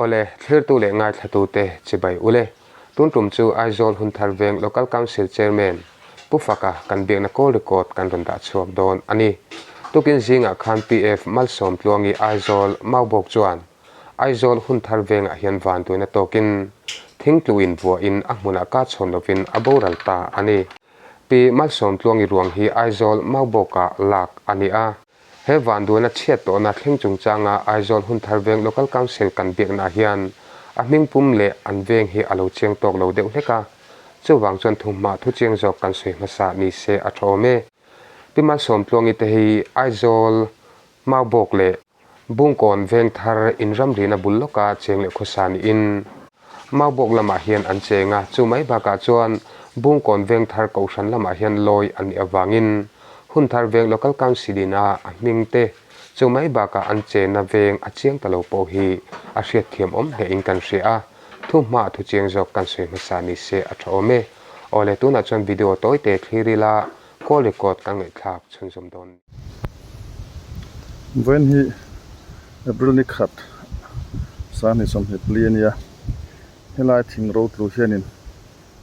ole thlir tu le ngai thatu te chibai ule tuntum chu aizol hun tharveng local council chairman pufaka kan biak na call record kan ronda chuak don ani tukin zinga khan pf malsom tluangi aizol maubok chuan aizol hun tharveng a hian van tuina tokin thingtluin bua in ahmuna ka chhon lovin aboral ta ani pi malsom tluangi ruang hi aizol mauboka lak ani a he van duina chiat to na thlengchung changa aizol hun tharveng local council kan biak na hian a mingpum le an veng hi alo cheng tok lo deuh hleka chuwang chon thumma thu cheng jok kan soi masa ni se a thome pi malsom tluangi te hi aizol maubok le bungkon veng thar inram rina bulloka cheng le khosan in maubok lama hian an chenga chumai baka chuan bungkon veng thar kausan lama hian loi ani awangin hun thar veng local council ina a mingte chumai baka an chena veng a chiang talo po hi a hriat thiam om he in kan hria thuma thu chiang jok kan soi masa ni se a thome ole tuna chon video toy te thirila call record kan ngai thak chunjum don when he April ni khat sani som he pliania helai thing road lu hianin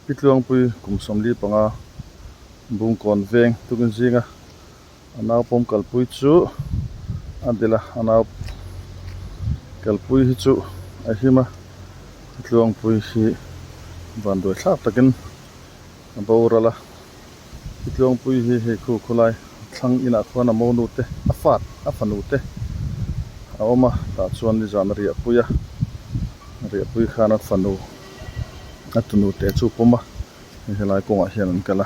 pitluang pui kum somli panga bungkon veng tukin zinga anaw pom kalpui chu adela anaw kalpui hi chu ahima pitluang pui hi bandoi thlap takin borala pitluang pui hi he khu khulai thlang ina khwana monu te afat afanu te awma ta chuan li zan ria pui khana fanu atunu te chu poma helai konga hian an kala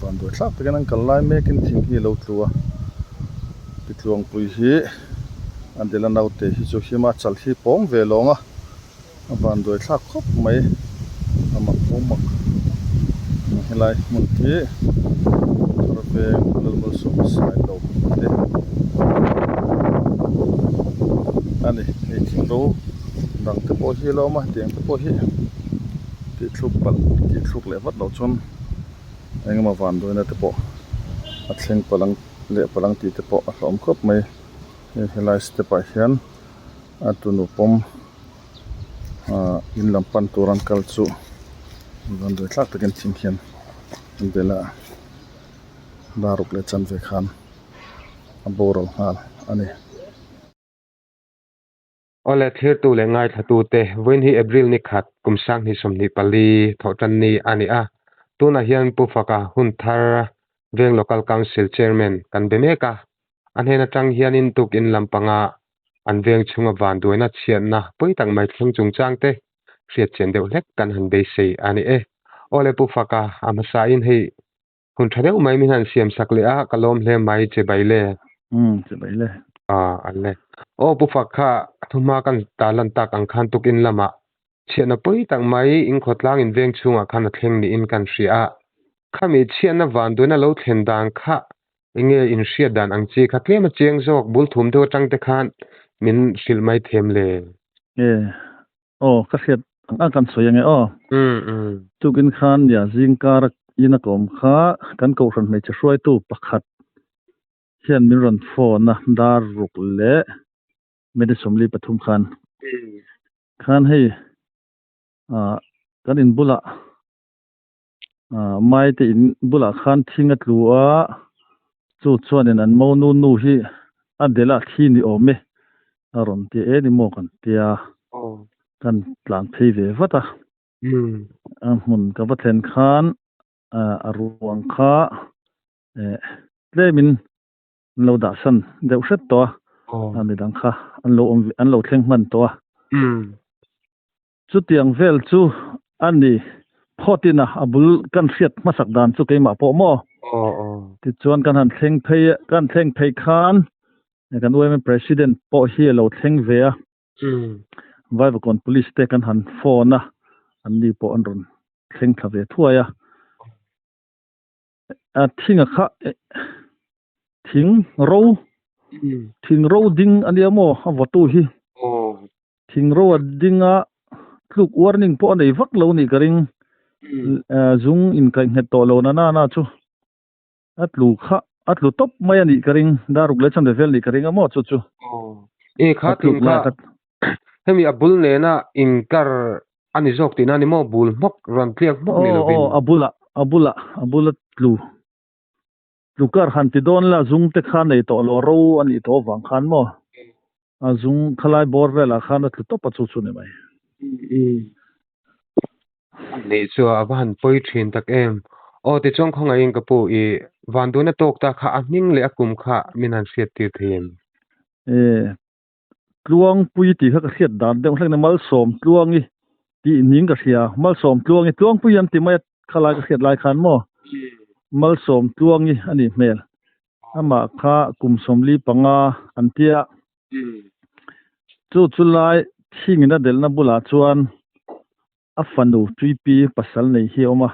bandoi thlap takin an kallai mekin thing hi lo tluwa pitluang pui hi andela naute hi chu hima chal hi pom ve longa bandoi thlak khop mai ama pomak helai mun hi ve lulmul so sai lo te ani he thingro dang te po hi lo ma teng te po hi ti thluk pal ti thluk le wat lo chon engma van do na te po a thleng palang le palang ti te po a hlom khop mai he lai step a hian atunu pom in lampan turan kal chu van do thlak takin thing hian bela daruk le chan ve khan aborol hal ani ole thir tu le ngai thatu te when hi april ni khat kumsang ni somni pali thotan ni ani a tuna hian pufaka hun thar veng local council chairman kan bemeka anhena tang hian in tuk in lampanga an veng chunga van duina chianna poitang mai thlung chung changte hriat chen deuh hlek kan han be sei ani e ole pufaka amasa in hei hun thadeu mai min han siam sakle a kalom hle mai che baile che baile alle o pufaka thuma kan talan tak ang khan tukin lama chiana poitang mai in khotlang in veng chunga khan thleng ni in kan hria khami chiana van duina lo thlen dang kha inge in hria dan ang chi kha tlema cheng jok bul thum do tang te khan min sil mai them le ka hriat ang kan soyange tukin khan ya jingkar ina kom kha kan ko ran mai che hruai tu pakhat hian min ron phone na dar ruk le medisomli pathum khan hei kan in bula mai te in bula khan thinga tlua chu chuanin an mo nu hi adela thi ni ome aron ti eni mo kan tia kan tlang thei ve vata mun ka vathen khan aruang kha tlemin lo da san deuh hret to amidang kha an lo thleng man to chu tiang vel chu ani photina abul kan hriat masak dan chu keima po mo ti chuan kan han thleng phei khan kan women president po hi lo thleng ve a vai kon police te kan han phone na an ni po an ron thleng thave thuaya thinga kha thing ro ding aniamo awatu hi thing ro dinga tluk warning po nei vak lo ni karing zung in kai het to lo na chu atlu top mai ani karing daruk le chan vel ni karing amo chu e kha tin kha hemi abul ne na inkar ani jok tina ni mo bul mok ron tliak mok ni lovin abula lukar han ti don la zung te khan nei to lo ro ani to wang khan mo a zung khalai bor vela khan at to pa chu chu ne mai ni chu aban poi thin tak em o ti chong khong ai ka pu I van du na tok ta kha ning le akum kha minan siat ti them e tluang pui ti kha ka khiat dan de hlek na mal som tluangi ti ning ka sia mal som tluangi tluang pui an ti mai khalai ka khiat lai khan mo mal som tluangi ani mel ama kha kum som li panga antia chu lai thingina del na bula chuan a fanu tuipi pasal nei hi oma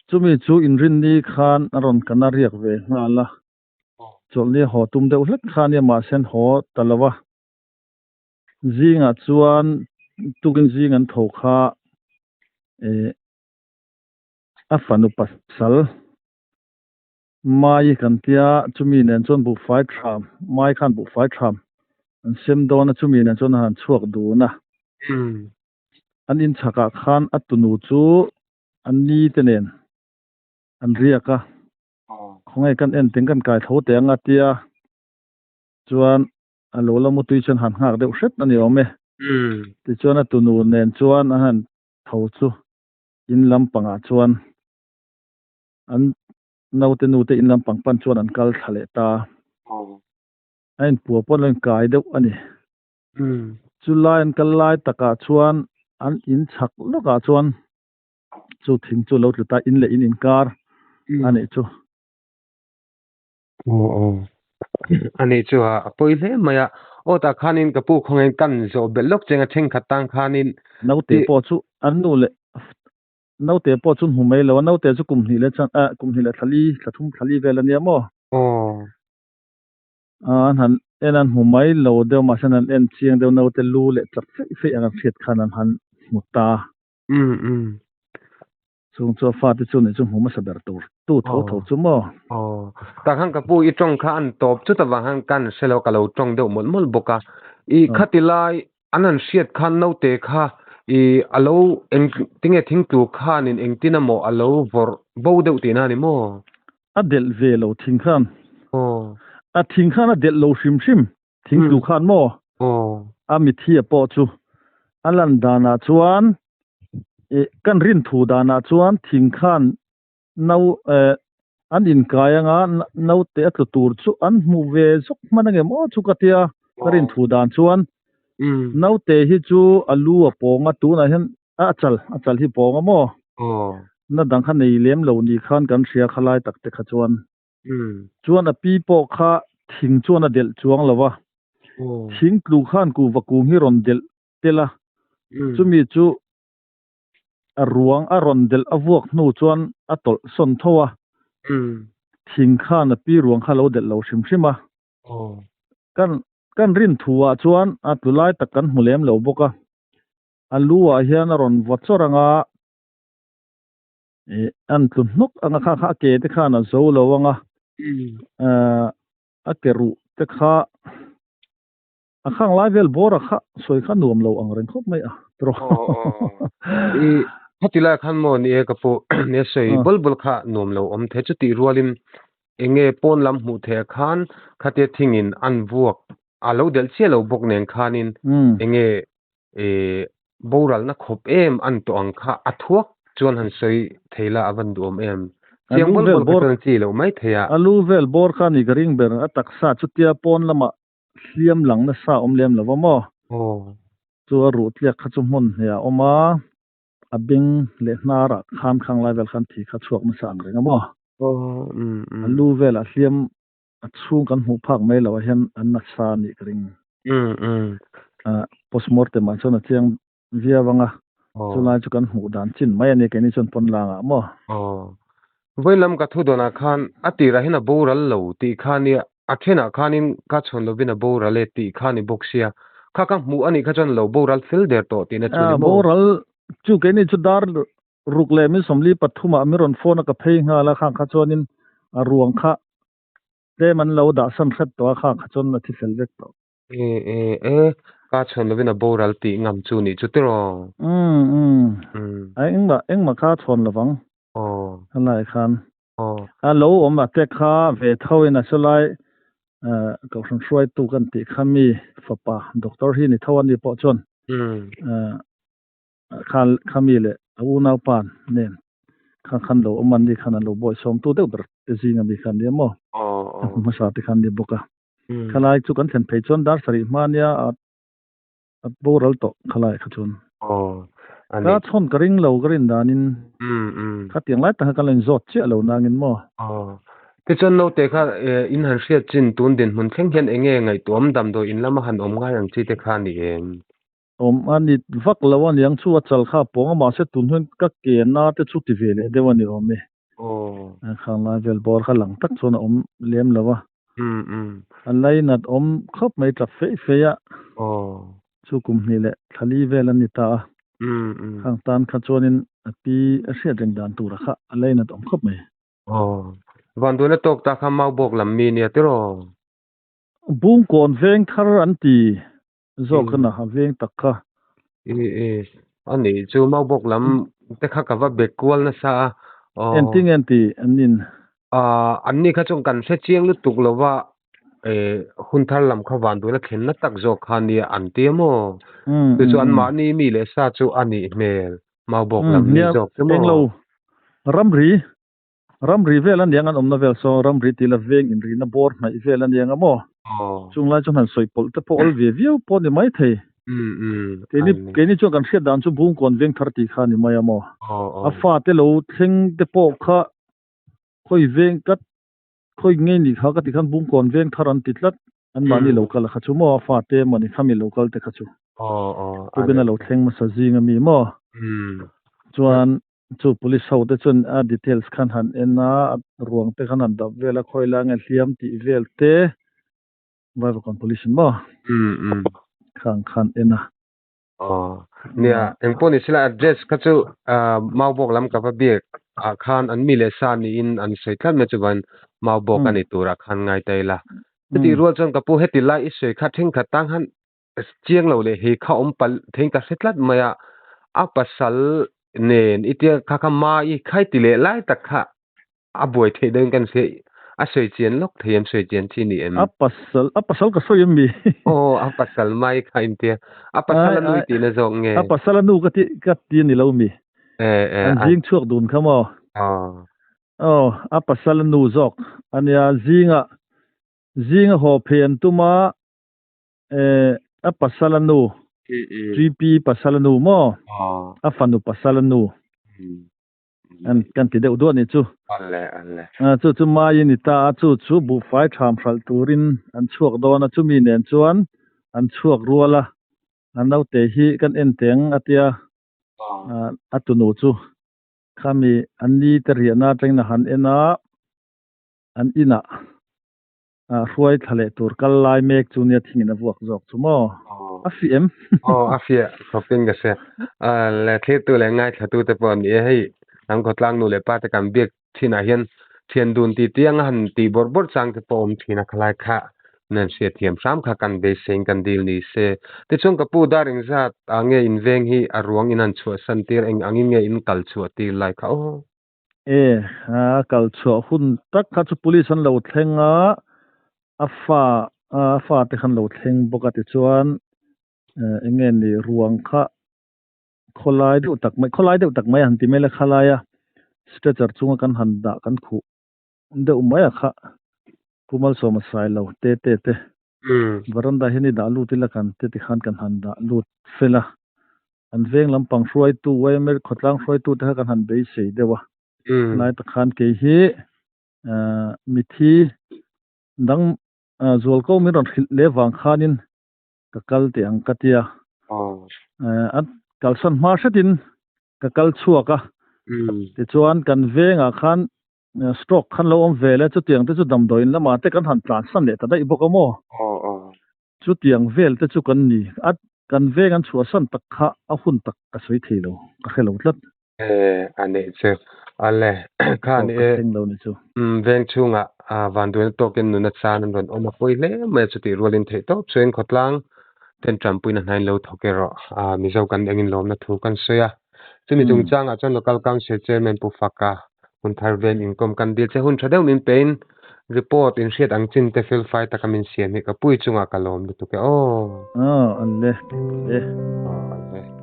chumi chu inrin ni khan aron kana riak ve ngala chol ni ho tum deuh hlek khan ya ma sen ho talawa zinga chuan tukin zing an tho kha a fanu pasal mai kan tia chumi nen chon bu fai tham mai khan bu fai tham an sem don na chumi nen chon han chuak du na an in chaka khan atunu chu an ni tenen an riaka khongai kan en ting kan kai tho te anga tia chuan alo la mu tui chen han ngak deuh hret ani ome ti chuan atunu nen chuan a han tho chu in lam panga chuan an naute nute in lam pang pan chuan an kal thale ta ein pu pon len kai deuh ani chulai an kal lai taka chuan an in chak loka chuan chu thing chu lo tluta in le in kar ani chu ani chu a poi hle maya o ta khanin ka pu khongen kan zo belok chenga theng khatang khanin naute po chu an nu le naute po chu humei lo naute chu kum hi le chan kum hi le thali thlathum thali vel ani mo an han en an humei lo de ma san an en chiang de naute lu le chak fe an phiat khan an han muta chung cho fa ti chu ni chu huma saber tur tu tho chu mo ta khang ka pu I tong kha an top chu ta wang kan selo ka lo tong de mol boka I khatilai anan siat khan no te kha I alo eng tinge thing tu khan in eng tinamo alo vor bo de ti na ni mo adel ve lo thing khan a thing khan adel lo shim thing tu khan mo a mi thia po chu alan dana chuan kan rin thu dana chuan thing khan no an in kaya nga no te atlu tur chu an mu ve zok manange mo chu katia rin thu dan chuan no te hi chu alu a ponga tu na hen achal hi ponga mo na dang khan nei lem lo ni khan kan ria khalai tak te kha chuan a pi po kha thing chuan a del chuang lawa thing tlu khan ku vaku hi ron del tela chumi chu a ruang a ron del avuak nu chuan a tol son thowa thing khan a pi ruang kha lo del lo shima kan rin thuwa chuan a tulai takan hulem lo boka alua hian a ron vachoranga an tlunuk anga kha ke te khana zo lo anga a keru te kha a khang lai vel bor a kha soi kha nuam lo ang ren khop mai a tro I hatila khan mo ni e ka pu ne sei bol kha nuam lo om the chu ti rualin enge pon lam mu the khan khate thingin an vuak alo del che lo bok nen khanin enge boral na khop em an to ang kha athuak chuan han sei theila avan duam em chiang bol kan chi lo mai theya alu vel bor kha ni garing ber a taksa chutia pon lama hliam lang na sa om lem lawa mo chu a ru tliak kha chu mun ya oma abing le hnara khan khang lai vel khan thi kha chuak na sang renga mo alu vel a hliam a chung kan hu phak mai lawa hian an na sa ni kring postmortem an chona chiang via wanga chulai chu kan hu dan chin mai ani ke ni chon pon langa mo voilam ka thu dona khan ati rahina boral lo ti khani athena khanin ka chon lo bina boral le ti khani boxia kha ka mu ani kha chon lo boral fil der to ti na chu ni boral chu ke ni chu dar rukle mi somli pathuma mi ron phone ka phei nga la khang kha chonin a ruang kha te man lo da san khat to kha kha chon na thi sel vek to ka chon lovina boral ti ngam chu ni chu tiro anh mà khá thôn là vắng anh lại khan lâu mà tết khá về thâu na số lại cậu sang xuôi tu kan ti khami papa doctor hi ni thâu anh đi bỏ chôn khan khami le u nau pan nên khan lo man đi khan lo boy som tu deuh te zinga mi khan đi mo mà sa ti khan đi boka khalai chu kan thlen phei chon dar sari mania at boral to khalai khachun ka chon ka ring lo garin danin ka tiang lai ta ka len zot che lo nangin mo te chon no te kha in han sia chin tun din mun thleng hian enge ngai tuam dam do in lama han om ngai ang chi te kha ni em ani vak lawan yang chu achal kha pong ma se tun hun ka ke na te chu ti vele dewani omi khang la vel bor kha lang tak chona lem lawa an lai nat khop mai tla fe ya chu kum ni le thali vel ani ta khang tan kha chonin api a sia jeng dan tu ra kha alai nat khop mai van du na tok ta kha mau bok lam mi ni atiro bung kon veng thar an ti zo kana ha veng takka ani chu mau bok lam te kha ka va bekwal na sa enti anin anni kha chung kan se chiang lu tuk lova hun thar lam kha van du na khen na tak zo kha ni an ti mo tu chu an ma ni mi le sa chu ani mel mau bok lam ni zo ke mo ramri velan yang an omna so ramri ti la veng in ri na bor mai velan yang amo chung lai chung han soi pol te pol ve viu po ni mai thei ke ni chu kan hriat dan chu bung kon veng thar ti kha ni mai amo a fa te lo thing te po kha khoi veng kat khoi nge ni kha ka ti khan bung kon veng thar an ti tlat an mani local kha chu mo a fa te mani khami local te kha chu ko bena lo thleng ma sa jinga mi mo chuan chu police ho te chun a details khan han ena ruang te khan an dap vela khoi la nge hliam ti vel te vai kon police mo khan ena nia engponi sila address ka chu mau bok lam ka ba biak khan an mi le sa ni in an sei thlat me chuban mau bok ani tura khan ngai taila ti rual chon ka pu heti lai isoi kha thing kha tang han chiang lo le he kha pal thing ka setlat maya a pasal nen itia kha kha ma I khai ti le lai tak kha a boi the den kan se a soi chen lok them soi chen chi ni em a pasal ka so yemi a pasal mai kha in tia a pasal nu ti na zong nge a pasal nu ka ti ni lo mi an jing chuak dun khamo a pasal nu zok ania zinga ho phen tuma a pasal nu 3p pasal nu mo a fanu pasal nu an kan ti deuh do ni chu alle chu mai ni ta chu bu fai tham phal turin an chuak do na chu mi nen chuan an chuak ruala an nau te hi kan en teng atia atunu chu khami an ni te riana teng na han ena an ina huai thale tur kal lai mek chu nia thingina vuak jok chu mo afm afia shopping ga se le the tu le ngai thatu te pon e hei ang ko tlang nu le pa te kam biak thina hian thian dun ti tiang han ti bor chang te pom thina khalai kha nan se thiam sam kha kan be seng kan dil ni se te chung ka pu daring zat ange in veng hi arwang in an chua san tir eng angin nge in kal chua ti lai kha kal chua hun tak kha chu police an lo thlenga afa te khan lo thleng boka ti chuan engen ni ruang kha kholai deuh tak mai han ti mele khalaya stretcher chunga kan han da kan khu deuh mai kha kumal soma sai lo te varanda hini da lu tila kan te ti khan kan han da lu fela an veng lampang hruai tu wai mer khotlang hruai tu te kan han be sei dewa lai ta khan ke hi mithi dang zol ko mi ron le wang khanin ka kal te ang katia at kalsan ma setin ka kal chuaka ti chuan kan venga khan stock khan lo om vele chu tiang te chu dam doin lama te kan han tlan san le ta dai bokamo chu tiang vel te chu kan ni at kan vengan chua san tak kha a hun tak ka soi thilo ka khelo tlat ane che ale khan to e thing lo ni chu veng chunga van duan token nuna chan an ron oma poile me chuti rolin thei to chen khotlang ten trampuina nain lo thokero mizo kan engin lom na thu kan soya chumi chung changa chon local council chairman pu faka hun thar ven income kan dil che hun thadeu min pain report in shet ang chin te fil fight ta kamin siam mi ka pui chunga kalom lu tu ke an le e le